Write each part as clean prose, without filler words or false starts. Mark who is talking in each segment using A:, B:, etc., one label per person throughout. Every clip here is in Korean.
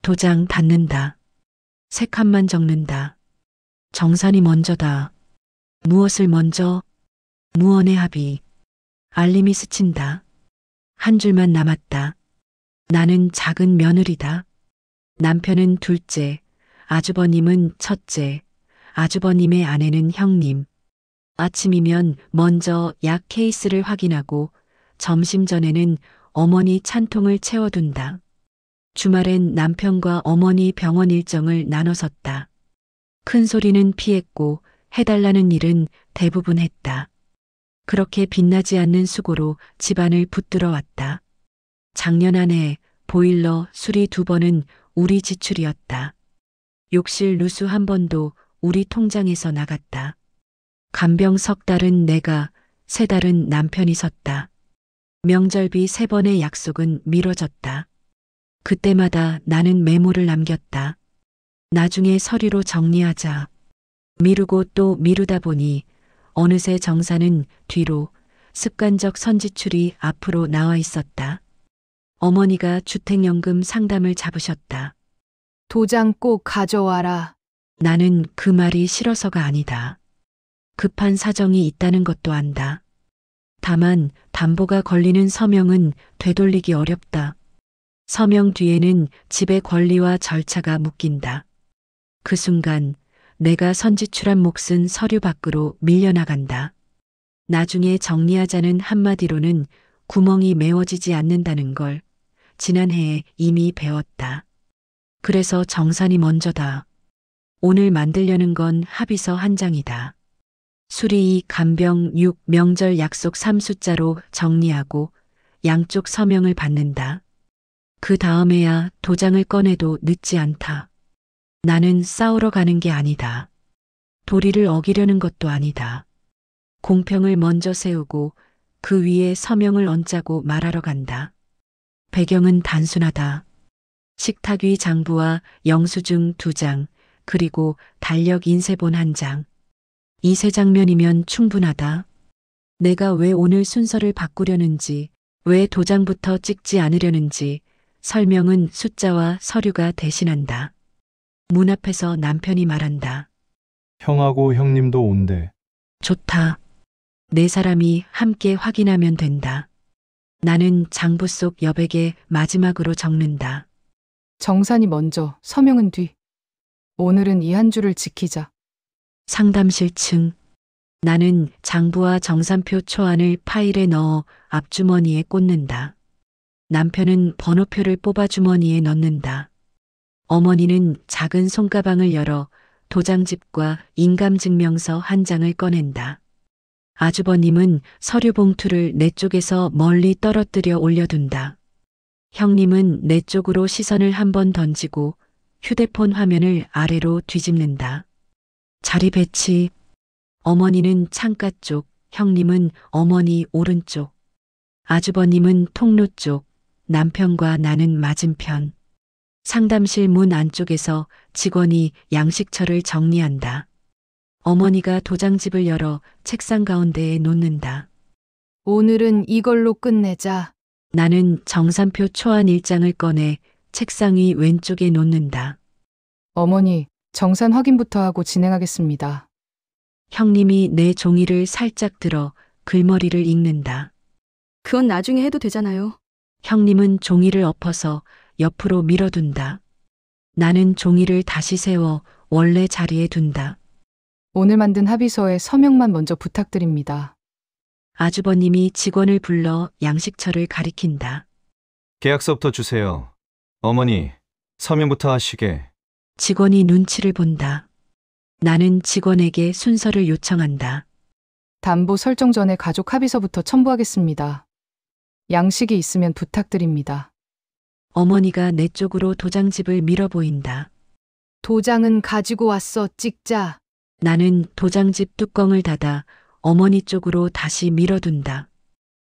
A: 도장 닫는다. 세 칸만 적는다. 정산이 먼저다. 무엇을 먼저? 무언의 합의. 알림이 스친다. 한 줄만 남았다. 나는 작은 며느리다. 남편은 둘째, 아주버님은 첫째, 아주버님의 아내는 형님. 아침이면 먼저 약 케이스를 확인하고 점심 전에는 어머니 찬통을 채워둔다. 주말엔 남편과 어머니 병원 일정을 나눠 섰다. 큰 소리는 피했고 해달라는 일은 대부분 했다. 그렇게 빛나지 않는 수고로 집안을 붙들어 왔다. 작년 한 해 보일러 수리 2번은 우리 지출이었다. 욕실 누수 1번도 우리 통장에서 나갔다. 간병 3달은 내가, 3달은 남편이 섰다. 명절비 3번의 약속은 미뤄졌다. 그때마다 나는 메모를 남겼다. 나중에 서류로 정리하자. 미루고 또 미루다 보니 어느새 정산은 뒤로, 습관적 선지출이 앞으로 나와 있었다. 어머니가 주택연금 상담을 잡으셨다.
B: 도장 꼭 가져와라.
A: 나는 그 말이 싫어서가 아니다. 급한 사정이 있다는 것도 안다. 다만 담보가 걸리는 서명은 되돌리기 어렵다. 서명 뒤에는 집의 권리와 절차가 묶인다. 그 순간 내가 선지출한 몫은 서류 밖으로 밀려나간다. 나중에 정리하자는 한마디로는 구멍이 메워지지 않는다는 걸 지난해에 이미 배웠다. 그래서 정산이 먼저다. 오늘 만들려는 건 합의서 한 장이다. 수리 2, 간병 6, 명절 약속 3숫자로 정리하고 양쪽 서명을 받는다. 그 다음에야 도장을 꺼내도 늦지 않다. 나는 싸우러 가는 게 아니다. 도리를 어기려는 것도 아니다. 공평을 먼저 세우고 그 위에 서명을 얹자고 말하러 간다. 배경은 단순하다. 식탁 위 장부와 영수증 2장, 그리고 달력 인쇄본 1장. 이 3장면이면 충분하다. 내가 왜 오늘 순서를 바꾸려는지, 왜 도장부터 찍지 않으려는지 설명은 숫자와 서류가 대신한다. 문 앞에서 남편이 말한다.
C: 형하고 형님도 온대.
A: 좋다. 4사람이 함께 확인하면 된다. 나는 장부 속 여백에 마지막으로 적는다.
B: 정산이 먼저, 서명은 뒤. 오늘은 이 한 줄을 지키자.
A: 상담실 층. 나는 장부와 정산표 초안을 파일에 넣어 앞주머니에 꽂는다. 남편은 번호표를 뽑아 주머니에 넣는다. 어머니는 작은 손가방을 열어 도장집과 인감증명서 1장을 꺼낸다. 아주버님은 서류 봉투를 내 쪽에서 멀리 떨어뜨려 올려둔다. 형님은 내 쪽으로 시선을 한번 던지고 휴대폰 화면을 아래로 뒤집는다. 자리 배치. 어머니는 창가 쪽, 형님은 어머니 오른쪽, 아주버님은 통로 쪽, 남편과 나는 맞은편. 상담실 문 안쪽에서 직원이 양식처를 정리한다. 어머니가 도장집을 열어 책상 가운데에 놓는다.
B: 오늘은 이걸로 끝내자.
A: 나는 정산표 초안 1장을 꺼내 책상 위 왼쪽에 놓는다.
B: 어머니, 정산 확인부터 하고 진행하겠습니다.
A: 형님이 내 종이를 살짝 들어 글머리를 읽는다.
D: 그건 나중에 해도 되잖아요.
A: 형님은 종이를 엎어서 옆으로 밀어둔다. 나는 종이를 다시 세워 원래 자리에 둔다.
B: 오늘 만든 합의서에 서명만 먼저 부탁드립니다.
A: 아주버님이 직원을 불러 양식처를 가리킨다.
C: 계약서부터 주세요. 어머니, 서명부터 하시게.
A: 직원이 눈치를 본다. 나는 직원에게 순서를 요청한다.
B: 담보 설정 전에 가족 합의서부터 첨부하겠습니다. 양식이 있으면 부탁드립니다.
A: 어머니가 내 쪽으로 도장집을 밀어 보인다.
B: 도장은 가지고 왔어, 찍자.
A: 나는 도장집 뚜껑을 닫아 어머니 쪽으로 다시 밀어둔다.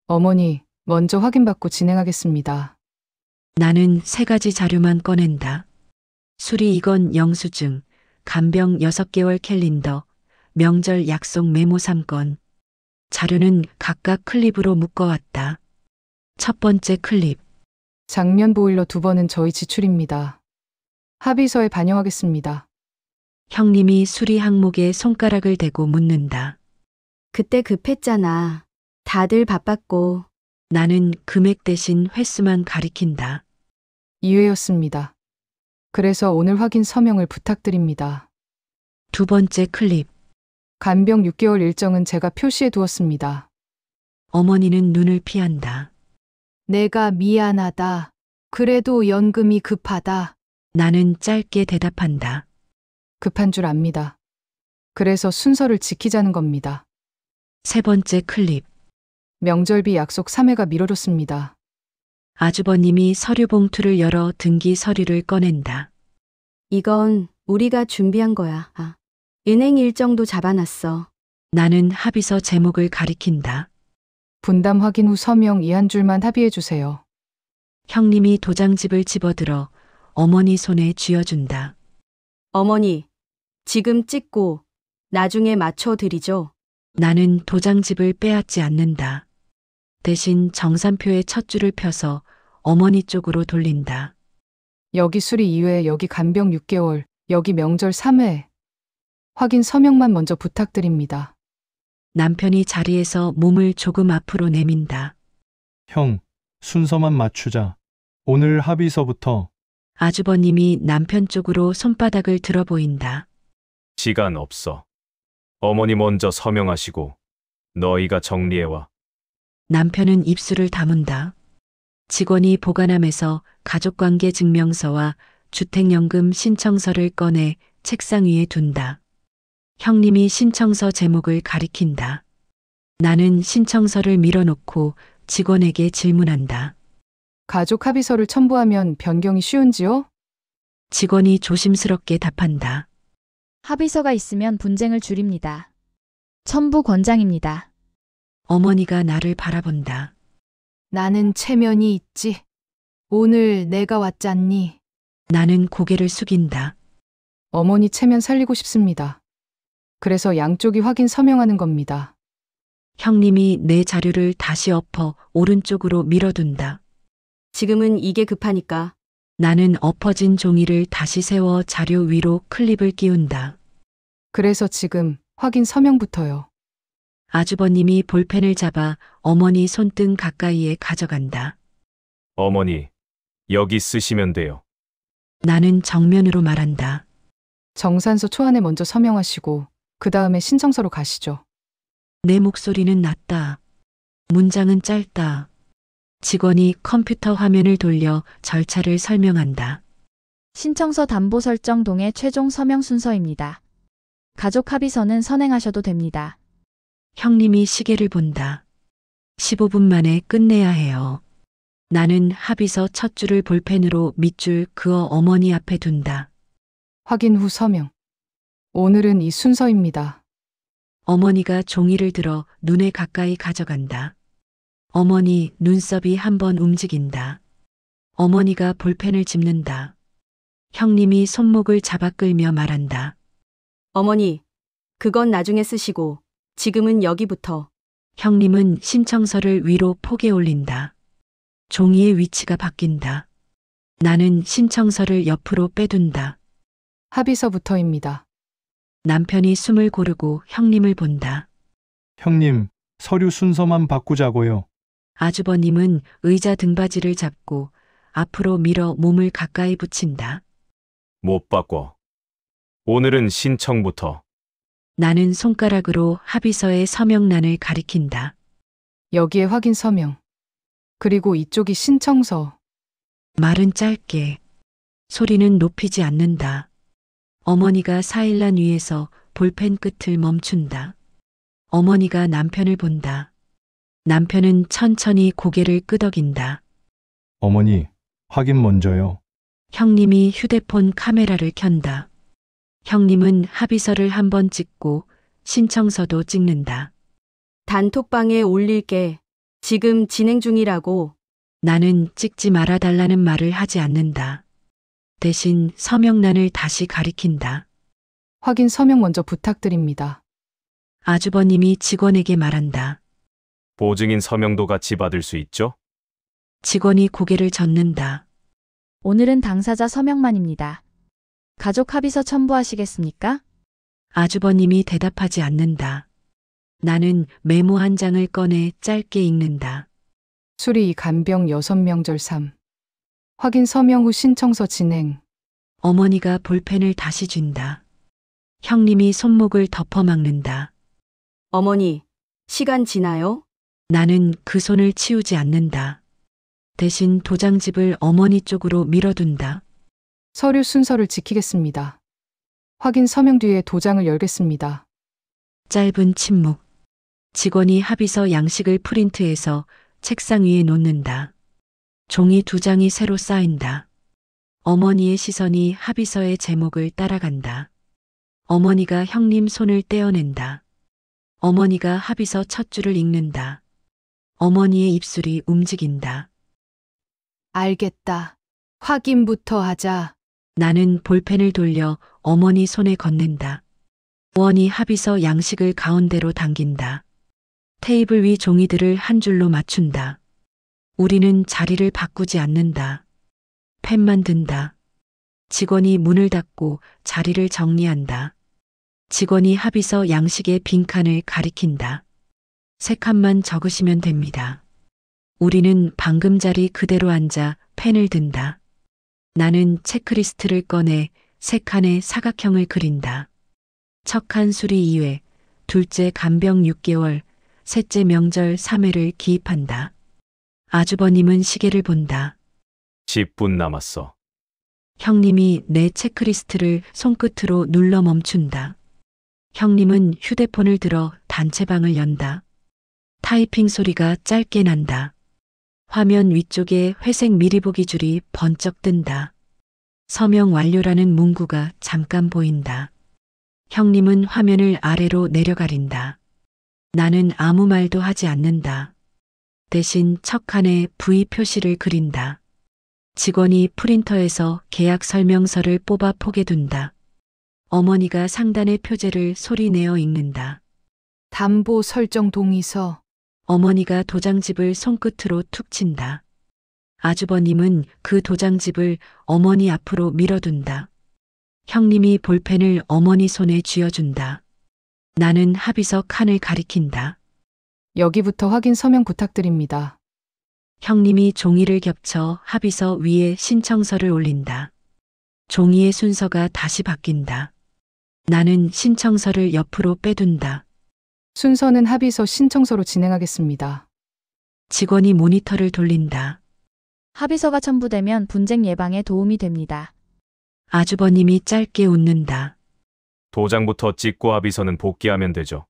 B: 어머니, 먼저 확인받고 진행하겠습니다.
A: 나는 3가지 자료만 꺼낸다. 수리 2건 영수증, 간병 6개월 캘린더, 명절 약속 메모 3건. 자료는 각각 클립으로 묶어왔다. 첫 번째 클립.
B: 작년 보일러 2번은 저희 지출입니다. 합의서에 반영하겠습니다.
A: 형님이 수리 항목에 손가락을 대고 묻는다.
D: 그때 급했잖아. 다들 바빴고.
A: 나는 금액 대신 횟수만 가리킨다.
B: 이회였습니다. 그래서 오늘 확인 서명을 부탁드립니다.
A: 두 번째 클립.
B: 간병 6개월 일정은 제가 표시해 두었습니다.
A: 어머니는 눈을 피한다.
B: 내가 미안하다. 그래도 연금이 급하다.
A: 나는 짧게 대답한다.
B: 급한 줄 압니다. 그래서 순서를 지키자는 겁니다.
A: 세 번째 클립.
B: 명절비 약속 3회가 미뤄졌습니다.
A: 아주버님이 서류 봉투를 열어 등기 서류를 꺼낸다.
D: 이건 우리가 준비한 거야. 은행 일정도 잡아놨어.
A: 나는 합의서 제목을 가리킨다.
B: 분담 확인 후 서명 이 한 줄만 합의해 주세요.
A: 형님이 도장집을 집어들어 어머니 손에 쥐어준다.
D: 어머니, 지금 찍고 나중에 맞춰드리죠.
A: 나는 도장집을 빼앗지 않는다. 대신 정산표에 첫 줄을 펴서 어머니 쪽으로 돌린다.
B: 여기 수리 2회, 여기 간병 6개월, 여기 명절 3회. 확인 서명만 먼저 부탁드립니다.
A: 남편이 자리에서 몸을 조금 앞으로 내민다.
C: 형, 순서만 맞추자. 오늘 합의서부터.
A: 아주버님이 남편 쪽으로 손바닥을 들어 보인다.
E: 시간 없어. 어머니 먼저 서명하시고 너희가 정리해와.
A: 남편은 입술을 다문다. 직원이 보관함에서 가족관계 증명서와 주택연금 신청서를 꺼내 책상 위에 둔다. 형님이 신청서 제목을 가리킨다. 나는 신청서를 밀어놓고 직원에게 질문한다.
B: 가족 합의서를 첨부하면 변경이 쉬운지요?
A: 직원이 조심스럽게 답한다.
F: 합의서가 있으면 분쟁을 줄입니다. 첨부 권장입니다.
A: 어머니가 나를 바라본다.
B: 나는 체면이 있지. 오늘 내가 왔잖니.
A: 나는 고개를 숙인다.
B: 어머니 체면 살리고 싶습니다. 그래서 양쪽이 확인 서명하는 겁니다.
A: 형님이 내 자료를 다시 엎어 오른쪽으로 밀어둔다.
D: 지금은 이게 급하니까.
A: 나는 엎어진 종이를 다시 세워 자료 위로 클립을 끼운다.
B: 그래서 지금 확인 서명부터요.
A: 아주버님이 볼펜을 잡아 어머니 손등 가까이에 가져간다.
E: 어머니, 여기 쓰시면 돼요.
A: 나는 정면으로 말한다.
B: 정산서 초안에 먼저 서명하시고 그 다음에 신청서로 가시죠.
A: 내 목소리는 낮다. 문장은 짧다. 직원이 컴퓨터 화면을 돌려 절차를 설명한다.
F: 신청서 담보 설정 동의 최종 서명 순서입니다. 가족 합의서는 선행하셔도 됩니다.
A: 형님이 시계를 본다. 15분 만에 끝내야 해요. 나는 합의서 첫 줄을 볼펜으로 밑줄 그어 어머니 앞에 둔다.
B: 확인 후 서명. 오늘은 이 순서입니다.
A: 어머니가 종이를 들어 눈에 가까이 가져간다. 어머니 눈썹이 한번 움직인다. 어머니가 볼펜을 집는다. 형님이 손목을 잡아 끌며 말한다.
D: 어머니, 그건 나중에 쓰시고 지금은 여기부터.
A: 형님은 신청서를 위로 포개 올린다. 종이의 위치가 바뀐다. 나는 신청서를 옆으로 빼둔다.
B: 합의서부터입니다.
A: 남편이 숨을 고르고 형님을 본다.
C: 형님, 서류 순서만 바꾸자고요.
A: 아주버님은 의자 등받이를 잡고 앞으로 밀어 몸을 가까이 붙인다.
E: 못 바꿔. 오늘은 신청부터.
A: 나는 손가락으로 합의서의 서명란을 가리킨다.
B: 여기에 확인 서명. 그리고 이쪽이 신청서.
A: 말은 짧게, 소리는 높이지 않는다. 어머니가 사일란 위에서 볼펜 끝을 멈춘다. 어머니가 남편을 본다. 남편은 천천히 고개를 끄덕인다.
C: 어머니, 확인 먼저요.
A: 형님이 휴대폰 카메라를 켠다. 형님은 합의서를 한번 찍고 신청서도 찍는다.
D: 단톡방에 올릴게. 지금 진행 중이라고.
A: 나는 찍지 말아달라는 말을 하지 않는다. 대신 서명란을 다시 가리킨다.
B: 확인 서명 먼저 부탁드립니다.
A: 아주버님이 직원에게 말한다.
E: 보증인 서명도 같이 받을 수 있죠?
A: 직원이 고개를 젓는다.
F: 오늘은 당사자 서명만입니다. 가족 합의서 첨부하시겠습니까?
A: 아주버님이 대답하지 않는다. 나는 메모 한 장을 꺼내 짧게 읽는다.
B: 수리 간병 6명절 3. 확인 서명 후 신청서 진행.
A: 어머니가 볼펜을 다시 쥔다. 형님이 손목을 덮어 막는다.
D: 어머니, 시간 지나요?
A: 나는 그 손을 치우지 않는다. 대신 도장집을 어머니 쪽으로 밀어둔다.
B: 서류 순서를 지키겠습니다. 확인 서명 뒤에 도장을 열겠습니다.
A: 짧은 침묵. 직원이 합의서 양식을 프린트해서 책상 위에 놓는다. 종이 2장이 새로 쌓인다. 어머니의 시선이 합의서의 제목을 따라간다. 어머니가 형님 손을 떼어낸다. 어머니가 합의서 첫 줄을 읽는다. 어머니의 입술이 움직인다.
B: 알겠다. 확인부터 하자.
A: 나는 볼펜을 돌려 어머니 손에 건넨다. 원이 합의서 양식을 가운데로 당긴다. 테이블 위 종이들을 한 줄로 맞춘다. 우리는 자리를 바꾸지 않는다. 펜만 든다. 직원이 문을 닫고 자리를 정리한다. 직원이 합의서 양식의 빈칸을 가리킨다. 3칸만 적으시면 됩니다. 우리는 방금 자리 그대로 앉아 펜을 든다. 나는 체크리스트를 꺼내 3칸의 사각형을 그린다. 첫 칸 수리 2회, 둘째 간병 6개월, 셋째 명절 3회를 기입한다. 아주버님은 시계를 본다.
E: 10분 남았어.
A: 형님이 내 체크리스트를 손끝으로 눌러 멈춘다. 형님은 휴대폰을 들어 단체방을 연다. 타이핑 소리가 짧게 난다. 화면 위쪽에 회색 미리보기 줄이 번쩍 뜬다. 서명 완료라는 문구가 잠깐 보인다. 형님은 화면을 아래로 내려가린다. 나는 아무 말도 하지 않는다. 대신 첫 칸에 V 표시를 그린다. 직원이 프린터에서 계약 설명서를 뽑아 포개 둔다. 어머니가 상단의 표제를 소리내어 읽는다.
B: 담보 설정 동의서.
A: 어머니가 도장집을 손끝으로 툭 친다. 아주버님은 그 도장집을 어머니 앞으로 밀어둔다. 형님이 볼펜을 어머니 손에 쥐어준다. 나는 합의서 칸을 가리킨다.
B: 여기부터 확인 서명 부탁드립니다.
A: 형님이 종이를 겹쳐 합의서 위에 신청서를 올린다. 종이의 순서가 다시 바뀐다. 나는 신청서를 옆으로 빼둔다.
B: 순서는 합의서 신청서로 진행하겠습니다.
A: 직원이 모니터를 돌린다.
F: 합의서가 첨부되면 분쟁 예방에 도움이 됩니다.
A: 아주버님이 짧게 웃는다.
E: 도장부터 찍고 합의서는 복귀하면 되죠.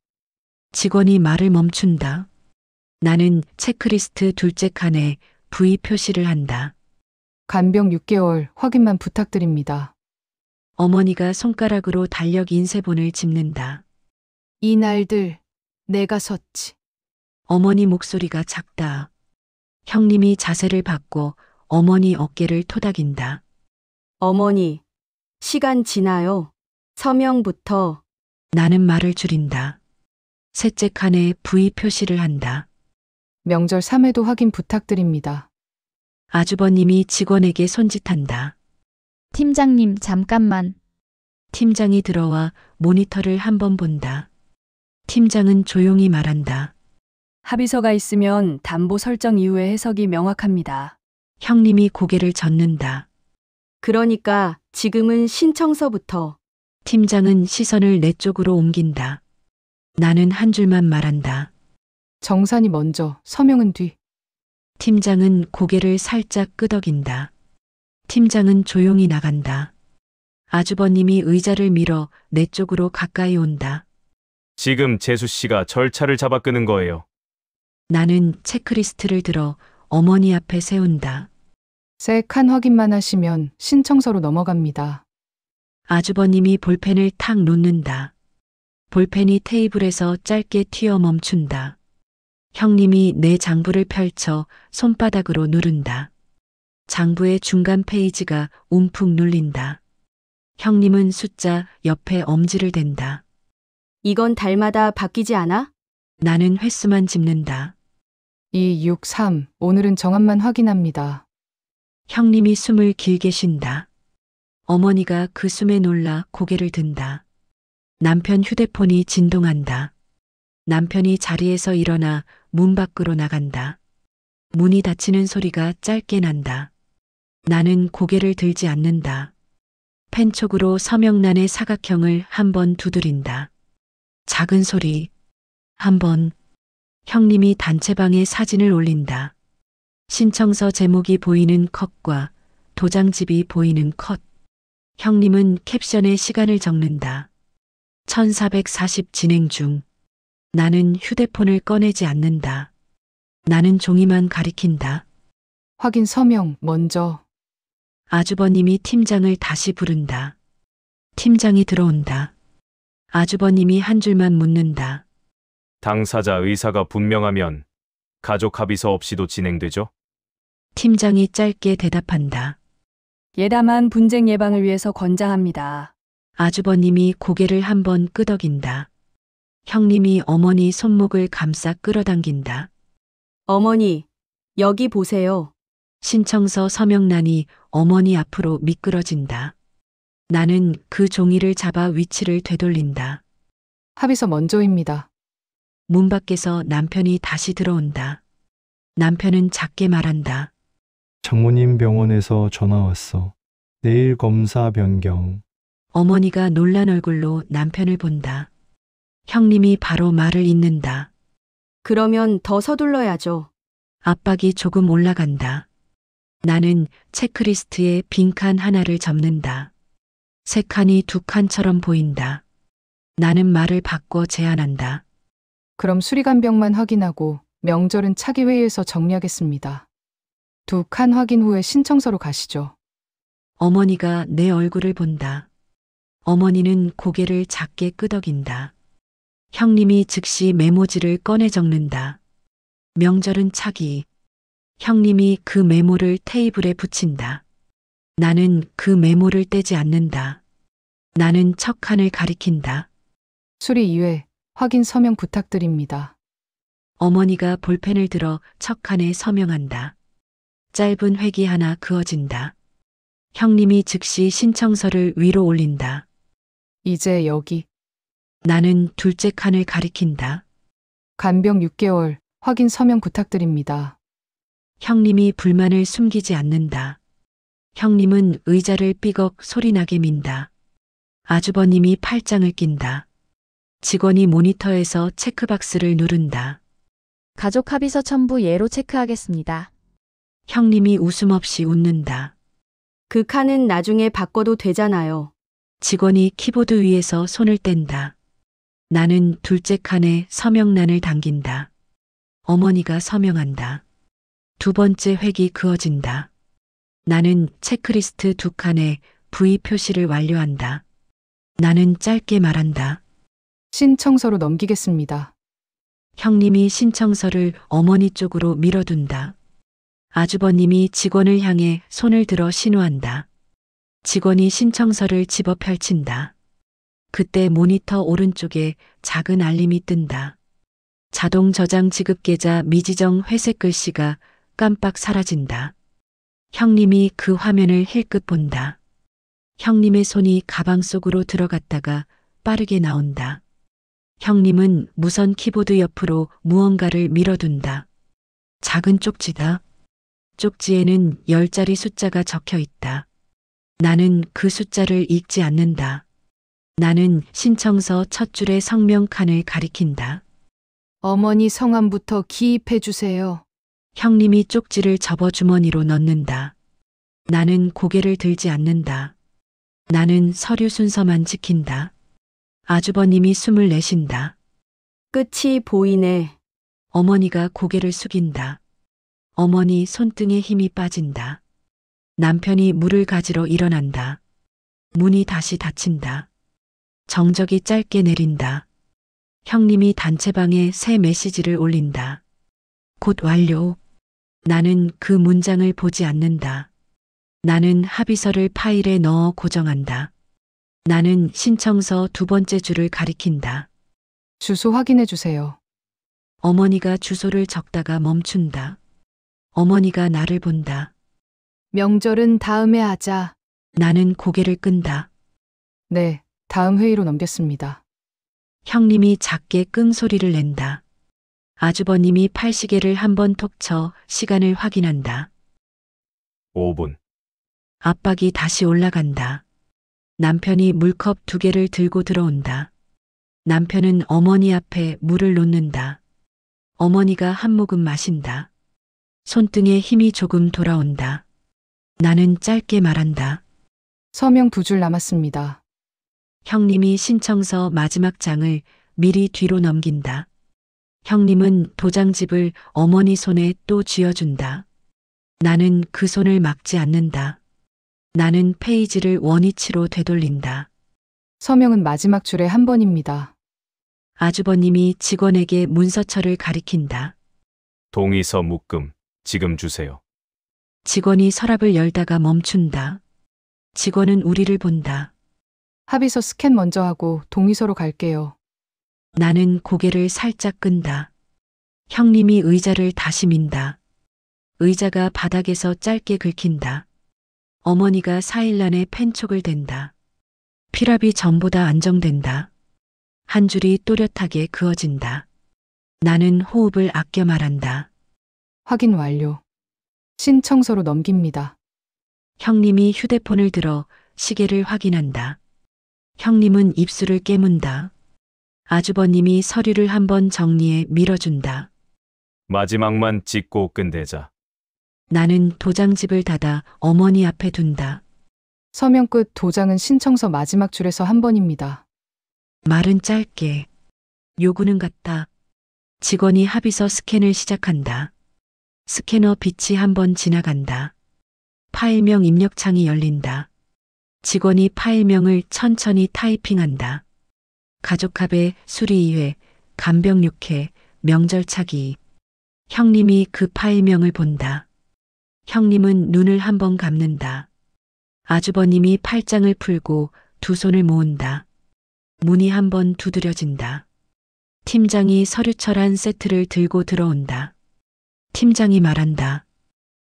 A: 직원이 말을 멈춘다. 나는 체크리스트 둘째 칸에 V 표시를 한다.
B: 간병 6개월 확인만 부탁드립니다.
A: 어머니가 손가락으로 달력 인쇄본을 짚는다.
B: 이날들 내가 섰지.
A: 어머니 목소리가 작다. 형님이 자세를 바꿔 어머니 어깨를 토닥인다.
D: 어머니, 시간 지나요. 서명부터.
A: 나는 말을 줄인다. 셋째 칸에 V 표시를 한다.
B: 명절 3회도 확인 부탁드립니다.
A: 아주버님이 직원에게 손짓한다.
F: 팀장님, 잠깐만.
A: 팀장이 들어와 모니터를 한번 본다. 팀장은 조용히 말한다.
G: 합의서가 있으면 담보 설정 이후의 해석이 명확합니다.
A: 형님이 고개를 젓는다.
D: 그러니까 지금은 신청서부터.
A: 팀장은 시선을 내 쪽으로 옮긴다. 나는 한 줄만 말한다.
B: 정산이 먼저, 서명은 뒤.
A: 팀장은 고개를 살짝 끄덕인다. 팀장은 조용히 나간다. 아주버님이 의자를 밀어 내 쪽으로 가까이 온다.
E: 지금 재수 씨가 절차를 잡아 끄는 거예요.
A: 나는 체크리스트를 들어 어머니 앞에 세운다.
B: 세 칸 확인만 하시면 신청서로 넘어갑니다.
A: 아주버님이 볼펜을 탁 놓는다. 볼펜이 테이블에서 짧게 튀어 멈춘다. 형님이 내 장부를 펼쳐 손바닥으로 누른다. 장부의 중간 페이지가 움푹 눌린다. 형님은 숫자 옆에 엄지를 댄다.
D: 이건 달마다 바뀌지 않아?
A: 나는 횟수만 짚는다.
B: 2, 6, 3. 오늘은 정함만 확인합니다.
A: 형님이 숨을 길게 쉰다. 어머니가 그 숨에 놀라 고개를 든다. 남편 휴대폰이 진동한다. 남편이 자리에서 일어나 문 밖으로 나간다. 문이 닫히는 소리가 짧게 난다. 나는 고개를 들지 않는다. 펜촉으로 서명란의 사각형을 한 번 두드린다. 작은 소리. 한 번. 형님이 단체방에 사진을 올린다. 신청서 제목이 보이는 컷과 도장집이 보이는 컷. 형님은 캡션에 시간을 적는다. 1440 진행 중. 나는 휴대폰을 꺼내지 않는다. 나는 종이만 가리킨다.
B: 확인 서명 먼저.
A: 아주버님이 팀장을 다시 부른다. 팀장이 들어온다. 아주버님이 한 줄만 묻는다.
E: 당사자 의사가 분명하면 가족 합의서 없이도 진행되죠?
A: 팀장이 짧게 대답한다.
G: 예담한 분쟁 예방을 위해서 권장합니다.
A: 아주버님이 고개를 한번 끄덕인다. 형님이 어머니 손목을 감싸 끌어당긴다.
D: 어머니, 여기 보세요.
A: 신청서 서명란이 어머니 앞으로 미끄러진다. 나는 그 종이를 잡아 위치를 되돌린다.
B: 합의서 먼저입니다.
A: 문 밖에서 남편이 다시 들어온다. 남편은 작게 말한다.
C: 장모님 병원에서 전화 왔어. 내일 검사 변경.
A: 어머니가 놀란 얼굴로 남편을 본다. 형님이 바로 말을 잇는다.
D: 그러면 더 서둘러야죠.
A: 압박이 조금 올라간다. 나는 체크리스트에 빈칸 하나를 접는다. 세 칸이 두 칸처럼 보인다. 나는 말을 바꿔 제안한다.
B: 그럼 수리간병만 확인하고 명절은 차기회의에서 정리하겠습니다. 2칸 확인 후에 신청서로 가시죠.
A: 어머니가 내 얼굴을 본다. 어머니는 고개를 작게 끄덕인다. 형님이 즉시 메모지를 꺼내 적는다. 명절은 차기. 형님이 그 메모를 테이블에 붙인다. 나는 그 메모를 떼지 않는다. 나는 첫 칸을 가리킨다.
B: 수리 2회 확인 서명 부탁드립니다.
A: 어머니가 볼펜을 들어 첫 칸에 서명한다. 짧은 회기 하나 그어진다. 형님이 즉시 신청서를 위로 올린다.
B: 이제 여기
A: 나는 둘째 칸을 가리킨다.
B: 간병 6개월 확인 서명 부탁드립니다.
A: 형님이 불만을 숨기지 않는다. 형님은 의자를 삐걱 소리나게 민다. 아주버님이 팔짱을 낀다. 직원이 모니터에서 체크박스를 누른다.
F: 가족 합의서 첨부 예로 체크하겠습니다.
A: 형님이 웃음 없이 웃는다.
D: 그 칸은 나중에 바꿔도 되잖아요.
A: 직원이 키보드 위에서 손을 뗀다. 나는 둘째 칸에 서명란을 당긴다. 어머니가 서명한다. 두 번째 획이 그어진다. 나는 체크리스트 두 칸에 V 표시를 완료한다. 나는 짧게 말한다.
B: 신청서로 넘기겠습니다.
A: 형님이 신청서를 어머니 쪽으로 밀어둔다. 아주버님이 직원을 향해 손을 들어 신호한다. 직원이 신청서를 집어 펼친다. 그때 모니터 오른쪽에 작은 알림이 뜬다. 자동 저장 지급 계좌 미지정 회색 글씨가 깜빡 사라진다. 형님이 그 화면을 힐끗 본다. 형님의 손이 가방 속으로 들어갔다가 빠르게 나온다. 형님은 무선 키보드 옆으로 무언가를 밀어둔다. 작은 쪽지다. 쪽지에는 10자리 숫자가 적혀 있다. 나는 그 숫자를 읽지 않는다. 나는 신청서 첫 줄의 성명 칸을 가리킨다.
B: 어머니 성함부터 기입해 주세요.
A: 형님이 쪽지를 접어 주머니로 넣는다. 나는 고개를 들지 않는다. 나는 서류 순서만 지킨다. 아주버님이 숨을 내쉰다.
D: 끝이 보이네.
A: 어머니가 고개를 숙인다. 어머니 손등에 힘이 빠진다. 남편이 물을 가지러 일어난다. 문이 다시 닫힌다. 정적이 짧게 내린다. 형님이 단체방에 새 메시지를 올린다. 곧 완료. 나는 그 문장을 보지 않는다. 나는 합의서를 파일에 넣어 고정한다. 나는 신청서 두 번째 줄을 가리킨다.
B: 주소 확인해 주세요.
A: 어머니가 주소를 적다가 멈춘다. 어머니가 나를 본다.
B: 명절은 다음에 하자.
A: 나는 고개를 끈다.
B: 네, 다음 회의로 넘겼습니다.
A: 형님이 작게 끙 소리를 낸다. 아주버님이 팔시계를 한번 톡 쳐 시간을 확인한다.
E: 5분.
A: 압박이 다시 올라간다. 남편이 물컵 2개를 들고 들어온다. 남편은 어머니 앞에 물을 놓는다. 어머니가 한 모금 마신다. 손등에 힘이 조금 돌아온다. 나는 짧게 말한다.
B: 서명 2줄 남았습니다.
A: 형님이 신청서 마지막 장을 미리 뒤로 넘긴다. 형님은 도장집을 어머니 손에 또 쥐어준다. 나는 그 손을 막지 않는다. 나는 페이지를 원위치로 되돌린다.
B: 서명은 마지막 줄에 한 번입니다.
A: 아주버님이 직원에게 문서철을 가리킨다.
E: 동의서 묶음. 지금 주세요.
A: 직원이 서랍을 열다가 멈춘다. 직원은 우리를 본다.
B: 합의서 스캔 먼저 하고 동의서로 갈게요.
A: 나는 고개를 살짝 끈다. 형님이 의자를 다시 민다. 의자가 바닥에서 짧게 긁힌다. 어머니가 사일란에 펜촉을 댄다. 피랍이 전보다 안정된다. 한 줄이 또렷하게 그어진다. 나는 호흡을 아껴 말한다.
B: 확인 완료. 신청서로 넘깁니다.
A: 형님이 휴대폰을 들어 시계를 확인한다. 형님은 입술을 깨문다. 아주버님이 서류를 한번 정리해 밀어준다.
E: 마지막만 찍고 끝내자.
A: 나는 도장집을 닫아 어머니 앞에 둔다.
B: 서명 끝 도장은 신청서 마지막 줄에서 한 번입니다.
A: 말은 짧게. 요구는 같다. 직원이 합의서 스캔을 시작한다. 스캐너 빛이 한번 지나간다. 파일명 입력창이 열린다. 직원이 파일명을 천천히 타이핑한다. 가족합의 수리 2회, 간병 6회, 명절 차기. 형님이 그 파일명을 본다. 형님은 눈을 한번 감는다. 아주버님이 팔짱을 풀고 두 손을 모은다. 문이 한번 두드려진다. 팀장이 서류철한 세트를 들고 들어온다. 팀장이 말한다.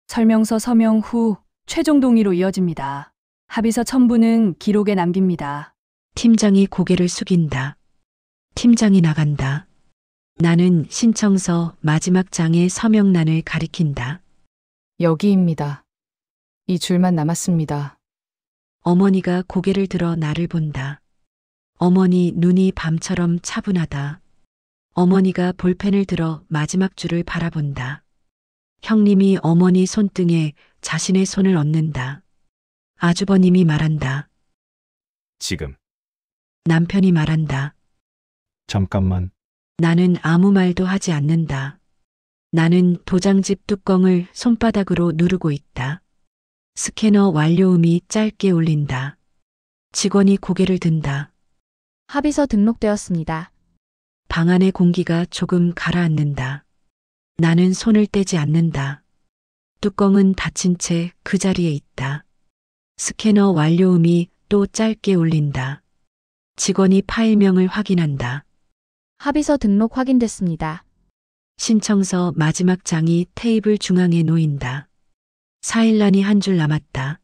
G: 설명서 서명 후 최종 동의로 이어집니다. 합의서 첨부는 기록에 남깁니다.
A: 팀장이 고개를 숙인다. 팀장이 나간다. 나는 신청서 마지막 장의 서명란을 가리킨다.
B: 여기입니다. 이 줄만 남았습니다.
A: 어머니가 고개를 들어 나를 본다. 어머니 눈이 밤처럼 차분하다. 어머니가 볼펜을 들어 마지막 줄을 바라본다. 형님이 어머니 손등에 자신의 손을 얹는다. 아주버님이 말한다.
E: 지금.
A: 남편이 말한다.
C: 잠깐만.
A: 나는 아무 말도 하지 않는다. 나는 도장집 뚜껑을 손바닥으로 누르고 있다. 스캐너 완료음이 짧게 울린다. 직원이 고개를 든다.
F: 합의서 등록되었습니다.
A: 방 안의 공기가 조금 가라앉는다. 나는 손을 떼지 않는다. 뚜껑은 닫힌 채 그 자리에 있다. 스캐너 완료음이 또 짧게 울린다. 직원이 파일명을 확인한다.
F: 합의서 등록 확인됐습니다.
A: 신청서 마지막 장이 테이블 중앙에 놓인다. 사일란이 한 줄 남았다.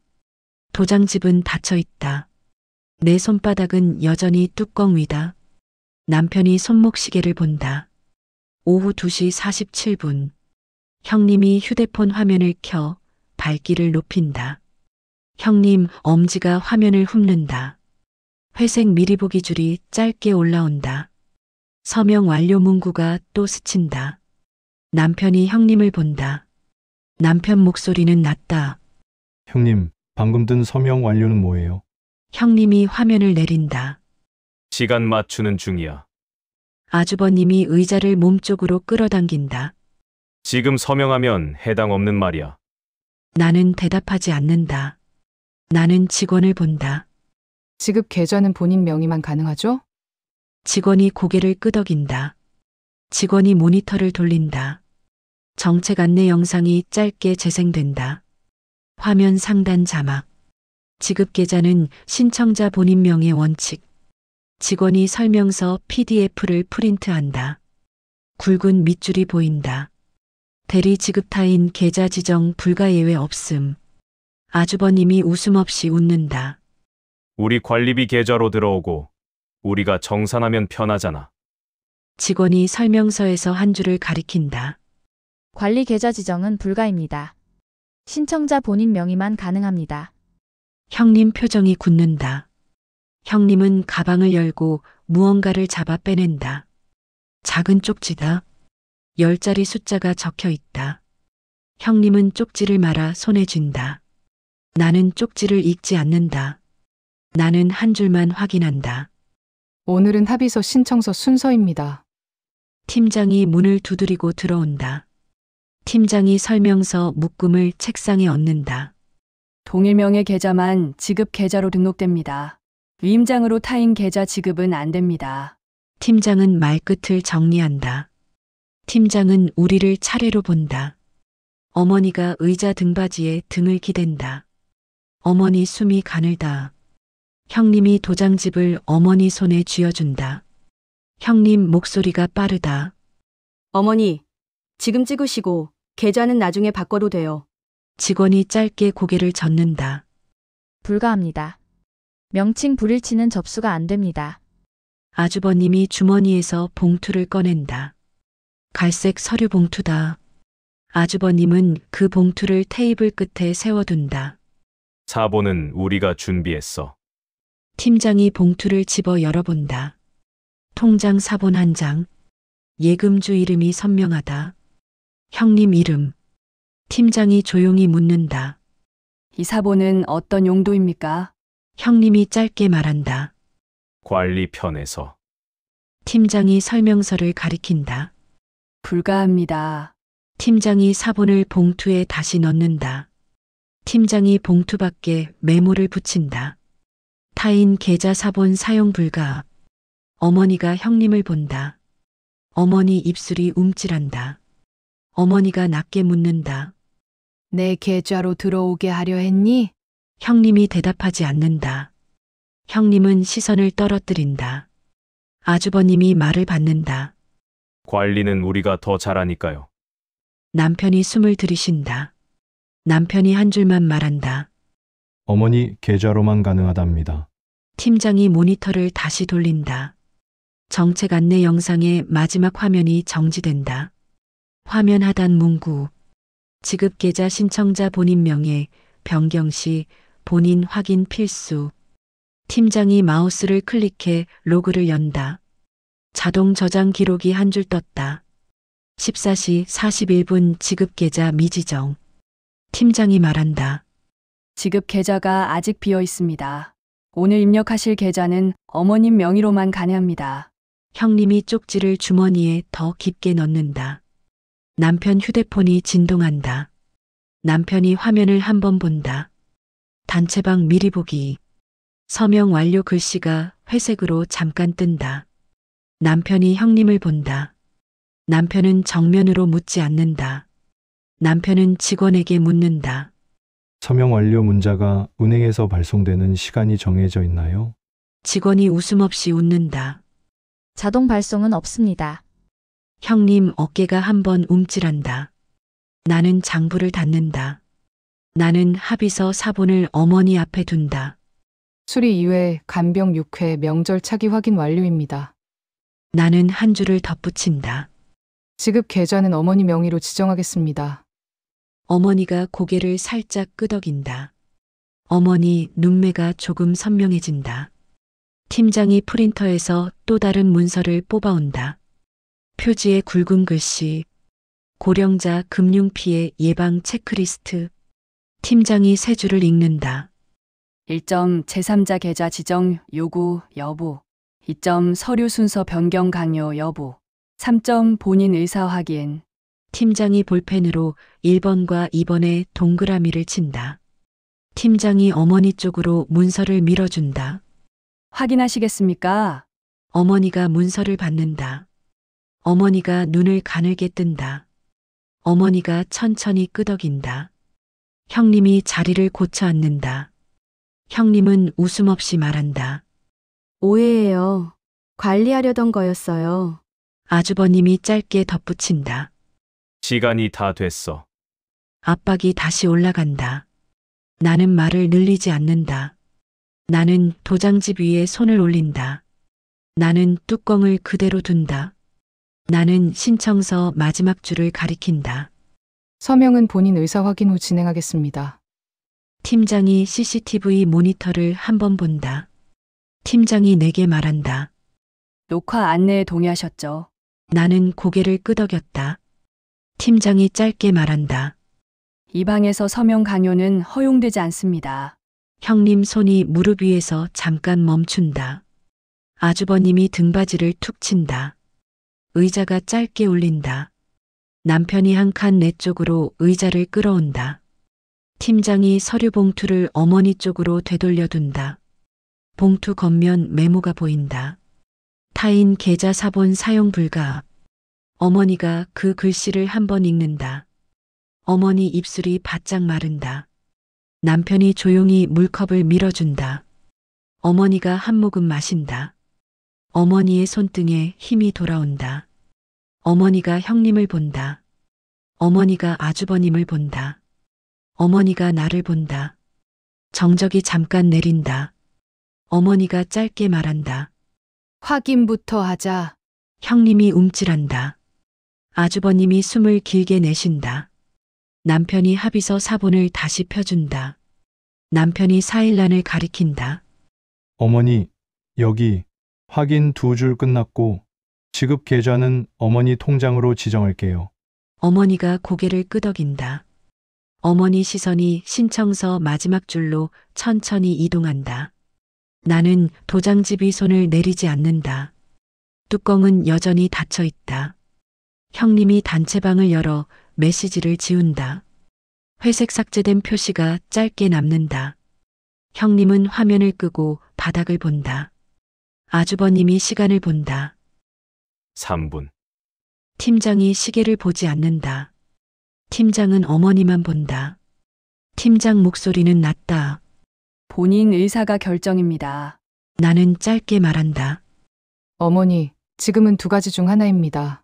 A: 도장집은 닫혀 있다. 내 손바닥은 여전히 뚜껑 위다. 남편이 손목시계를 본다. 오후 2시 47분. 형님이 휴대폰 화면을 켜 밝기를 높인다. 형님 엄지가 화면을 훑는다. 회색 미리 보기 줄이 짧게 올라온다. 서명 완료 문구가 또 스친다. 남편이 형님을 본다. 남편 목소리는 낮다.
C: 형님, 방금 든 서명 완료는 뭐예요?
A: 형님이 화면을 내린다.
E: 시간 맞추는 중이야.
A: 아주버님이 의자를 몸쪽으로 끌어당긴다.
E: 지금 서명하면 해당 없는 말이야.
A: 나는 대답하지 않는다. 나는 직원을 본다.
B: 지급 계좌는 본인 명의만 가능하죠?
A: 직원이 고개를 끄덕인다. 직원이 모니터를 돌린다. 정책 안내 영상이 짧게 재생된다. 화면 상단 자막. 지급 계좌는 신청자 본인 명의 원칙. 직원이 설명서 PDF를 프린트한다. 굵은 밑줄이 보인다. 대리 지급타인 계좌 지정 불가 예외 없음. 아주버님이 웃음 없이 웃는다.
E: 우리 관리비 계좌로 들어오고 우리가 정산하면 편하잖아.
A: 직원이 설명서에서 한 줄을 가리킨다.
F: 관리 계좌 지정은 불가입니다. 신청자 본인 명의만 가능합니다.
A: 형님 표정이 굳는다. 형님은 가방을 열고 무언가를 잡아 빼낸다. 작은 쪽지다. 10자리 숫자가 적혀 있다. 형님은 쪽지를 말아 손에 쥔다. 나는 쪽지를 읽지 않는다. 나는 한 줄만 확인한다.
B: 오늘은 합의서 신청서 순서입니다.
A: 팀장이 문을 두드리고 들어온다. 팀장이 설명서 묶음을 책상에 얹는다.
G: 동일명의 계좌만 지급 계좌로 등록됩니다. 위임장으로 타인 계좌 지급은 안 됩니다.
A: 팀장은 말끝을 정리한다. 팀장은 우리를 차례로 본다. 어머니가 의자 등받이에 등을 기댄다. 어머니 숨이 가늘다. 형님이 도장집을 어머니 손에 쥐어준다. 형님 목소리가 빠르다.
D: 어머니, 지금 찍으시고 계좌는 나중에 바꿔도 돼요.
A: 직원이 짧게 고개를 젓는다.
F: 불가합니다. 명칭 불일치는 접수가 안 됩니다.
A: 아주버님이 주머니에서 봉투를 꺼낸다. 갈색 서류 봉투다. 아주버님은 그 봉투를 테이블 끝에 세워둔다.
E: 사본은 우리가 준비했어.
A: 팀장이 봉투를 집어 열어본다. 통장 사본 한 장. 예금주 이름이 선명하다. 형님 이름. 팀장이 조용히 묻는다.
G: 이 사본은 어떤 용도입니까?
A: 형님이 짧게 말한다.
E: 관리편에서.
A: 팀장이 설명서를 가리킨다.
G: 불가합니다.
A: 팀장이 사본을 봉투에 다시 넣는다. 팀장이 봉투 밖에 메모를 붙인다. 타인 계좌 사본 사용 불가. 어머니가 형님을 본다. 어머니 입술이 움찔한다. 어머니가 낮게 묻는다.
B: 내 계좌로 들어오게 하려 했니?
A: 형님이 대답하지 않는다. 형님은 시선을 떨어뜨린다. 아주버님이 말을 받는다.
E: 관리는 우리가 더 잘하니까요.
A: 남편이 숨을 들이쉰다. 남편이 한 줄만 말한다.
C: 어머니 계좌로만 가능하답니다.
A: 팀장이 모니터를 다시 돌린다. 정책 안내 영상의 마지막 화면이 정지된다. 화면 하단 문구. 지급 계좌 신청자 본인 명예, 변경 시 본인 확인 필수. 팀장이 마우스를 클릭해 로그를 연다. 자동 저장 기록이 한 줄 떴다. 14시 41분 지급 계좌 미지정. 팀장이 말한다.
G: 지급 계좌가 아직 비어 있습니다. 오늘 입력하실 계좌는 어머님 명의로만 가능합니다.
A: 형님이 쪽지를 주머니에 더 깊게 넣는다. 남편 휴대폰이 진동한다. 남편이 화면을 한 번 본다. 단체방 미리 보기. 서명 완료 글씨가 회색으로 잠깐 뜬다. 남편이 형님을 본다. 남편은 정면으로 묻지 않는다. 남편은 직원에게 묻는다.
C: 서명 완료 문자가 은행에서 발송되는 시간이 정해져 있나요?
A: 직원이 웃음 없이 웃는다.
F: 자동 발송은 없습니다.
A: 형님 어깨가 한 번 움찔한다. 나는 장부를 닫는다. 나는 합의서 사본을 어머니 앞에 둔다.
B: 수리 2회, 간병 6회, 명절 차기 확인 완료입니다.
A: 나는 한 줄을 덧붙인다.
B: 지급 계좌는 어머니 명의로 지정하겠습니다.
A: 어머니가 고개를 살짝 끄덕인다. 어머니 눈매가 조금 선명해진다. 팀장이 프린터에서 또 다른 문서를 뽑아온다. 표지에 굵은 글씨. 고령자 금융 피해 예방 체크리스트. 팀장이 세 줄을 읽는다.
G: 1점 제3자 계좌 지정 요구 여부. 2점 서류 순서 변경 강요 여부. 3점 본인 의사 확인.
A: 팀장이 볼펜으로 1번과 2번에 동그라미를 친다. 팀장이 어머니 쪽으로 문서를 밀어준다.
G: 확인하시겠습니까?
A: 어머니가 문서를 받는다. 어머니가 눈을 가늘게 뜬다. 어머니가 천천히 끄덕인다. 형님이 자리를 고쳐 앉는다. 형님은 웃음 없이 말한다.
D: 오해예요. 관리하려던 거였어요.
A: 아주버님이 짧게 덧붙인다.
E: 시간이 다 됐어.
A: 압박이 다시 올라간다. 나는 말을 늘리지 않는다. 나는 도장집 위에 손을 올린다. 나는 뚜껑을 그대로 둔다. 나는 신청서 마지막 줄을 가리킨다.
B: 서명은 본인 의사 확인 후 진행하겠습니다.
A: 팀장이 CCTV 모니터를 한번 본다. 팀장이 내게 말한다.
G: 녹화 안내에 동의하셨죠?
A: 나는 고개를 끄덕였다. 팀장이 짧게 말한다.
G: 이 방에서 서명 강요는 허용되지 않습니다.
A: 형님 손이 무릎 위에서 잠깐 멈춘다. 아주버님이 등받이를 툭 친다. 의자가 짧게 울린다. 남편이 한 칸 내 쪽으로 의자를 끌어온다. 팀장이 서류 봉투를 어머니 쪽으로 되돌려둔다. 봉투 겉면 메모가 보인다. 타인 계좌 사본 사용 불가. 어머니가 그 글씨를 한번 읽는다. 어머니 입술이 바짝 마른다. 남편이 조용히 물컵을 밀어준다. 어머니가 한 모금 마신다. 어머니의 손등에 힘이 돌아온다. 어머니가 형님을 본다. 어머니가 아주버님을 본다. 어머니가 나를 본다. 정적이 잠깐 내린다. 어머니가 짧게 말한다.
B: 확인부터 하자.
A: 형님이 움찔한다. 아주버님이 숨을 길게 내쉰다. 남편이 합의서 사본을 다시 펴준다. 남편이 사일란을 가리킨다.
C: 어머니, 여기 확인 2줄 끝났고 지급 계좌는 어머니 통장으로 지정할게요.
A: 어머니가 고개를 끄덕인다. 어머니 시선이 신청서 마지막 줄로 천천히 이동한다. 나는 도장집 위 손을 내리지 않는다. 뚜껑은 여전히 닫혀 있다. 형님이 단체방을 열어 메시지를 지운다. 회색 삭제된 표시가 짧게 남는다. 형님은 화면을 끄고 바닥을 본다. 아주버님이 시간을 본다.
E: 3분.
A: 팀장이 시계를 보지 않는다. 팀장은 어머니만 본다. 팀장 목소리는 낮다.
G: 본인 의사가 결정입니다.
A: 나는 짧게 말한다.
B: 어머니, 지금은 2가지 중 하나입니다.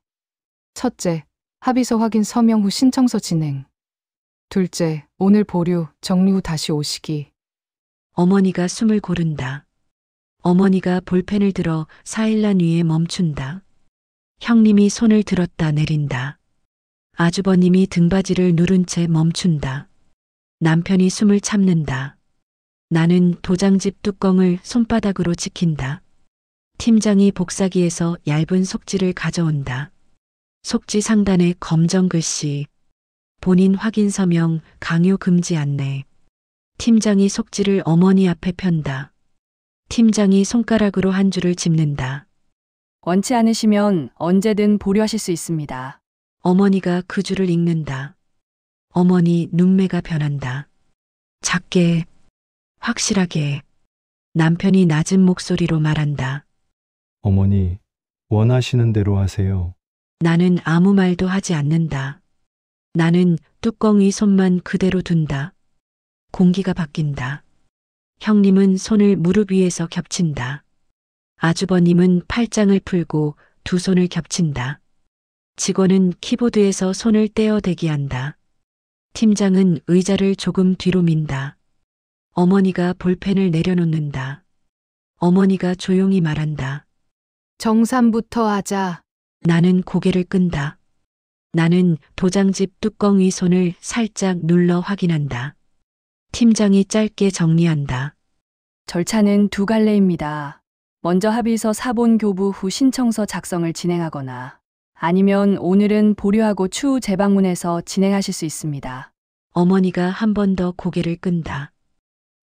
B: 첫째, 합의서 확인 서명 후 신청서 진행. 둘째, 오늘 보류, 정리 후 다시 오시기.
A: 어머니가 숨을 고른다. 어머니가 볼펜을 들어 사일란 위에 멈춘다. 형님이 손을 들었다 내린다. 아주버님이 등받이를 누른 채 멈춘다. 남편이 숨을 참는다. 나는 도장집 뚜껑을 손바닥으로 지킨다. 팀장이 복사기에서 얇은 속지를 가져온다. 속지 상단에 검정 글씨. 본인 확인 서명 강요 금지 안내. 팀장이 속지를 어머니 앞에 편다. 팀장이 손가락으로 한 줄을 짚는다.
G: 원치 않으시면 언제든 보류하실 수 있습니다.
A: 어머니가 그 줄을 읽는다. 어머니 눈매가 변한다. 작게, 확실하게. 남편이 낮은 목소리로 말한다.
C: 어머니, 원하시는 대로 하세요.
A: 나는 아무 말도 하지 않는다. 나는 뚜껑 위 손만 그대로 둔다. 공기가 바뀐다. 형님은 손을 무릎 위에서 겹친다. 아주버님은 팔짱을 풀고 두 손을 겹친다. 직원은 키보드에서 손을 떼어 대기한다. 팀장은 의자를 조금 뒤로 민다. 어머니가 볼펜을 내려놓는다. 어머니가 조용히 말한다.
B: 정산부터 하자.
A: 나는 고개를 끈다. 나는 도장집 뚜껑 위 손을 살짝 눌러 확인한다. 팀장이 짧게 정리한다.
G: 절차는 2갈래입니다. 먼저 합의서 사본 교부 후 신청서 작성을 진행하거나 아니면 오늘은 보류하고 추후 재방문해서 진행하실 수 있습니다.
A: 어머니가 한 번 더 고개를 끈다.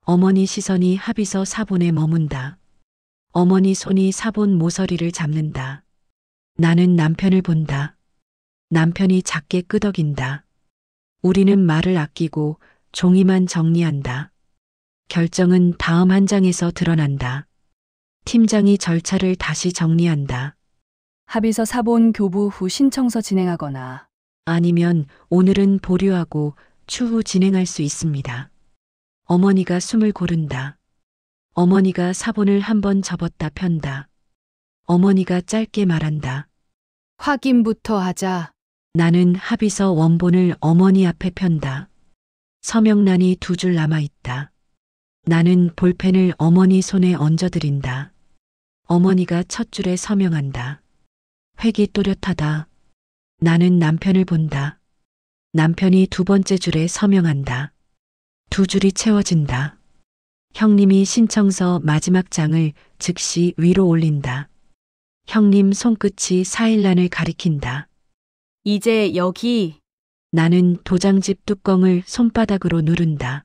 A: 어머니 시선이 합의서 사본에 머문다. 어머니 손이 사본 모서리를 잡는다. 나는 남편을 본다. 남편이 작게 끄덕인다. 우리는 말을 아끼고 종이만 정리한다. 결정은 다음 한 장에서 드러난다. 팀장이 절차를 다시 정리한다.
G: 합의서 사본 교부 후 신청서 진행하거나
A: 아니면 오늘은 보류하고 추후 진행할 수 있습니다. 어머니가 숨을 고른다. 어머니가 사본을 한번 접었다 편다. 어머니가 짧게 말한다.
B: 확인부터 하자.
A: 나는 합의서 원본을 어머니 앞에 편다. 서명란이 2줄 남아 있다. 나는 볼펜을 어머니 손에 얹어드린다. 어머니가 첫 줄에 서명한다. 획이 또렷하다. 나는 남편을 본다. 남편이 2번째 줄에 서명한다. 2줄이 채워진다. 형님이 신청서 마지막 장을 즉시 위로 올린다. 형님 손끝이 사일란을 가리킨다.
D: 이제 여기.
A: 나는 도장집 뚜껑을 손바닥으로 누른다.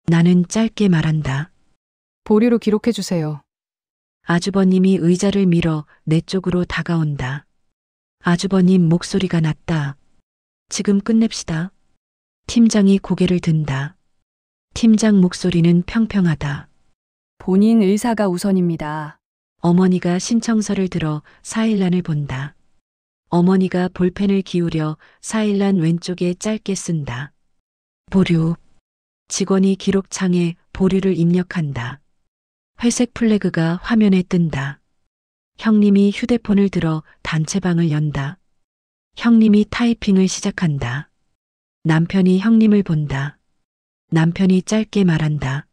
A: 나는 짧게 말한다.
B: 보류로 기록해 주세요.
A: 아주버님이 의자를 밀어 내 쪽으로 다가온다. 아주버님 목소리가 낮다. 지금 끝냅시다. 팀장이 고개를 든다. 팀장 목소리는 평평하다.
G: 본인 의사가 우선입니다.
A: 어머니가 신청서를 들어 사일란을 본다. 어머니가 볼펜을 기울여 사일란 왼쪽에 짧게 쓴다. 보류. 직원이 기록창에 보류를 입력한다. 회색 플래그가 화면에 뜬다. 형님이 휴대폰을 들어 단체방을 연다. 형님이 타이핑을 시작한다. 남편이 형님을 본다. 남편이 짧게 말한다.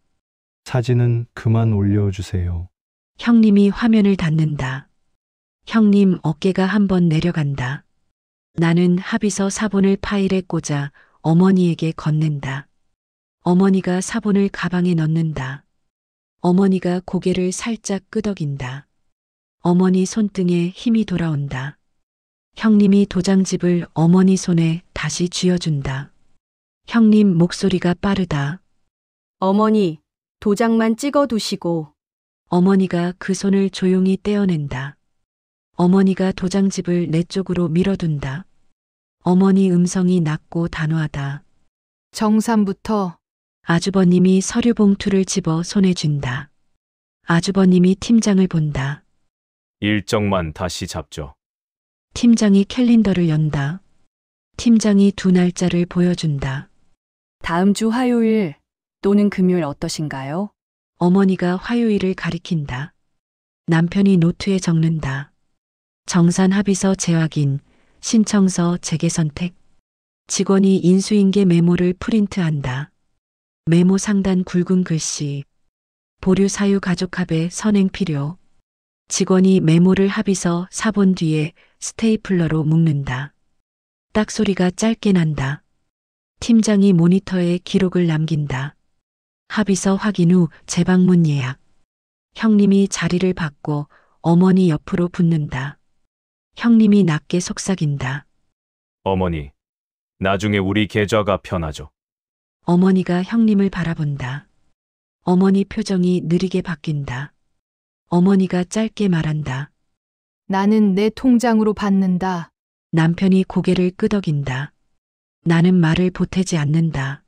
C: 사진은 그만 올려주세요.
A: 형님이 화면을 닫는다. 형님 어깨가 한번 내려간다. 나는 합의서 사본을 파일에 꽂아 어머니에게 건넨다. 어머니가 사본을 가방에 넣는다. 어머니가 고개를 살짝 끄덕인다. 어머니 손등에 힘이 돌아온다. 형님이 도장집을 어머니 손에 다시 쥐어준다. 형님 목소리가 빠르다.
D: 어머니, 도장만 찍어 두시고.
A: 어머니가 그 손을 조용히 떼어낸다. 어머니가 도장집을 내 쪽으로 밀어둔다. 어머니 음성이 낮고 단호하다.
B: 정산부터
A: 아주버님이 서류 봉투를 집어 손에 쥔다. 아주버님이 팀장을 본다.
E: 일정만 다시 잡죠.
A: 팀장이 캘린더를 연다. 팀장이 2 날짜를 보여준다.
G: 다음 주 화요일 또는 금요일 어떠신가요?
A: 어머니가 화요일을 가리킨다. 남편이 노트에 적는다. 정산 합의서 재확인, 신청서 재개 선택. 직원이 인수인계 메모를 프린트한다. 메모 상단 굵은 글씨. 보류 사유 가족합의 선행 필요. 직원이 메모를 합의서 사본 뒤에 스테이플러로 묶는다. 딱 소리가 짧게 난다. 팀장이 모니터에 기록을 남긴다. 합의서 확인 후 재방문 예약. 형님이 자리를 바꿔 어머니 옆으로 붙는다. 형님이 낮게 속삭인다.
E: 어머니, 나중에 우리 계좌가 편하죠.
A: 어머니가 형님을 바라본다. 어머니 표정이 느리게 바뀐다. 어머니가 짧게 말한다.
B: 나는 내 통장으로 받는다.
A: 남편이 고개를 끄덕인다. 나는 말을 보태지 않는다.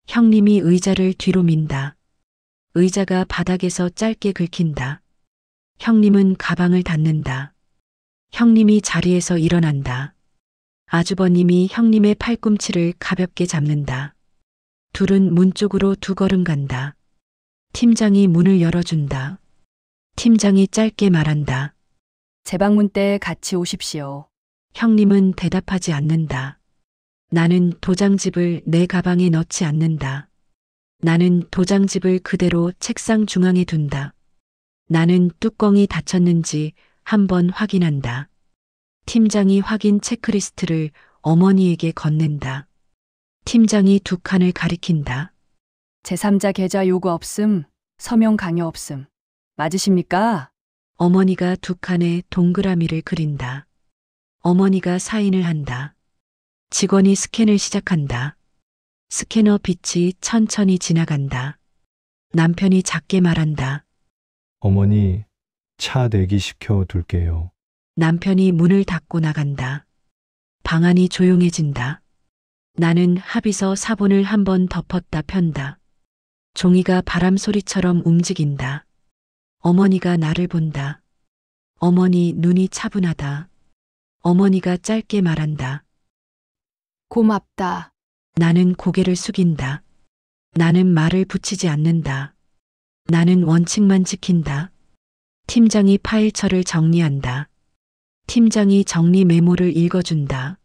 A: 형님이 의자를 뒤로 민다. 의자가 바닥에서 짧게 긁힌다. 형님은 가방을 닫는다. 형님이 자리에서 일어난다. 아주버님이 형님의 팔꿈치를 가볍게 잡는다. 둘은 문 쪽으로 2 걸음 간다. 팀장이 문을 열어준다. 팀장이 짧게 말한다.
G: 재방문 때 같이 오십시오.
A: 형님은 대답하지 않는다. 나는 도장집을 내 가방에 넣지 않는다. 나는 도장집을 그대로 책상 중앙에 둔다. 나는 뚜껑이 닫혔는지 한번 확인한다. 팀장이 확인 체크리스트를 어머니에게 건넨다. 팀장이 2 칸을 가리킨다.
G: 제3자 계좌 요구 없음, 서명 강요 없음. 맞으십니까?
A: 어머니가 2 칸에 동그라미를 그린다. 어머니가 사인을 한다. 직원이 스캔을 시작한다. 스캐너 빛이 천천히 지나간다. 남편이 작게 말한다.
C: 어머니, 차 대기시켜 둘게요.
A: 남편이 문을 닫고 나간다. 방 안이 조용해진다. 나는 합의서 사본을 한번 덮었다 편다. 종이가 바람 소리처럼 움직인다. 어머니가 나를 본다. 어머니 눈이 차분하다. 어머니가 짧게 말한다.
B: 고맙다.
A: 나는 고개를 숙인다. 나는 말을 붙이지 않는다. 나는 원칙만 지킨다. 팀장이 파일처를 정리한다. 팀장이 정리 메모를 읽어준다.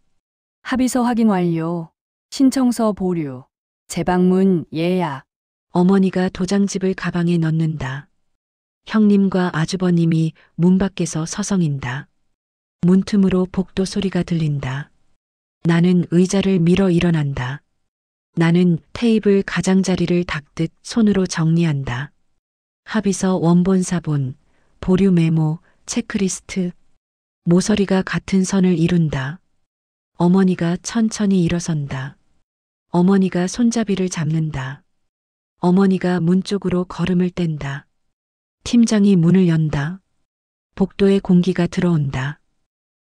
G: 합의서 확인 완료. 신청서 보류. 재방문 예약.
A: 어머니가 도장집을 가방에 넣는다. 형님과 아주버님이 문 밖에서 서성인다. 문틈으로 복도 소리가 들린다. 나는 의자를 밀어 일어난다. 나는 테이블 가장자리를 닦듯 손으로 정리한다. 합의서 원본 사본, 보류 메모, 체크리스트. 모서리가 같은 선을 이룬다. 어머니가 천천히 일어선다. 어머니가 손잡이를 잡는다. 어머니가 문 쪽으로 걸음을 뗀다. 팀장이 문을 연다. 복도에 공기가 들어온다.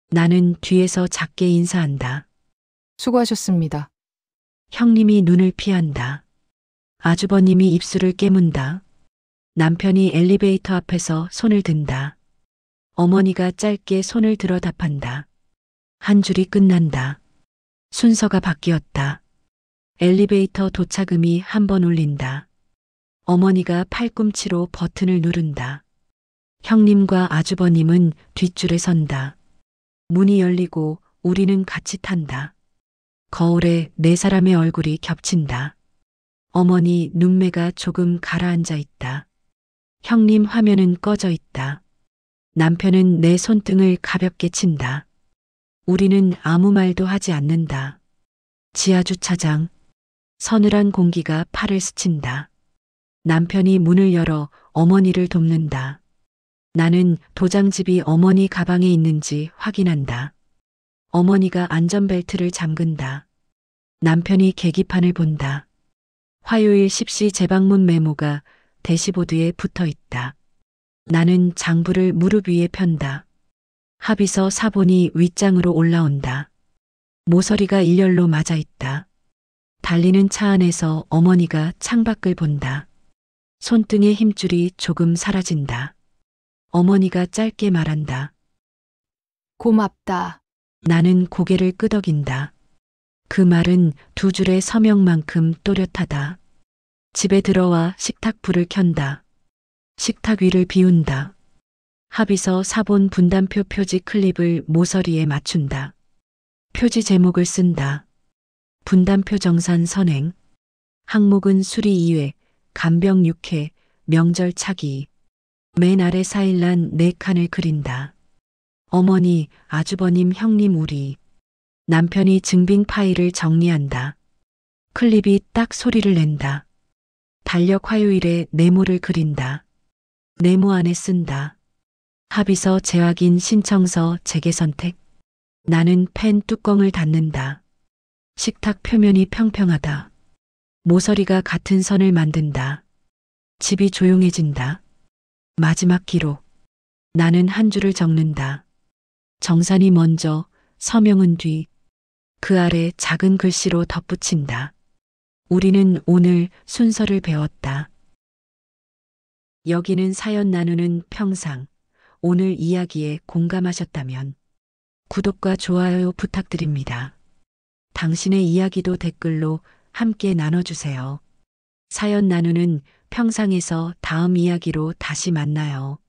A: 나는 뒤에서 작게 인사한다.
B: 수고하셨습니다.
A: 형님이 눈을 피한다. 아주버님이 입술을 깨문다. 남편이 엘리베이터 앞에서 손을 든다. 어머니가 짧게 손을 들어 답한다. 한 줄이 끝난다. 순서가 바뀌었다. 엘리베이터 도착음이 한 번 울린다. 어머니가 팔꿈치로 버튼을 누른다. 형님과 아주버님은 뒷줄에 선다. 문이 열리고 우리는 같이 탄다. 거울에 네 사람의 얼굴이 겹친다. 어머니 눈매가 조금 가라앉아 있다. 형님 화면은 꺼져 있다. 남편은 내 손등을 가볍게 친다. 우리는 아무 말도 하지 않는다. 지하주차장. 서늘한 공기가 팔을 스친다. 남편이 문을 열어 어머니를 돕는다. 나는 도장집이 어머니 가방에 있는지 확인한다. 어머니가 안전벨트를 잠근다. 남편이 계기판을 본다. 화요일 10시 재방문 메모가 대시보드에 붙어 있다. 나는 장부를 무릎 위에 편다. 합의서 사본이 윗장으로 올라온다. 모서리가 일렬로 맞아 있다. 달리는 차 안에서 어머니가 창밖을 본다. 손등의 힘줄이 조금 사라진다. 어머니가 짧게 말한다.
B: 고맙다.
A: 나는 고개를 끄덕인다. 그 말은 두 줄의 서명만큼 또렷하다. 집에 들어와 식탁 불을 켠다. 식탁 위를 비운다. 합의서 사본 분담표 표지 클립을 모서리에 맞춘다. 표지 제목을 쓴다. 분담표 정산 선행. 항목은 수리 2회, 간병 6회, 명절 차기. 맨 아래 4일란 4칸을 그린다. 어머니, 아주버님, 형님, 우리. 남편이 증빙 파일을 정리한다. 클립이 딱 소리를 낸다. 달력 화요일에 네모를 그린다. 네모 안에 쓴다. 합의서 재확인 신청서 재개 선택. 나는 펜 뚜껑을 닫는다. 식탁 표면이 평평하다. 모서리가 같은 선을 만든다. 집이 조용해진다. 마지막 기록. 나는 한 줄을 적는다. 정산이 먼저, 서명은 뒤. 그 아래 작은 글씨로 덧붙인다. 우리는 오늘 순서를 배웠다. 여기는 사연 나누는 평상. 오늘 이야기에 공감하셨다면 구독과 좋아요 부탁드립니다. 당신의 이야기도 댓글로 함께 나눠주세요. 사연 나누는 평상에서 다음 이야기로 다시 만나요.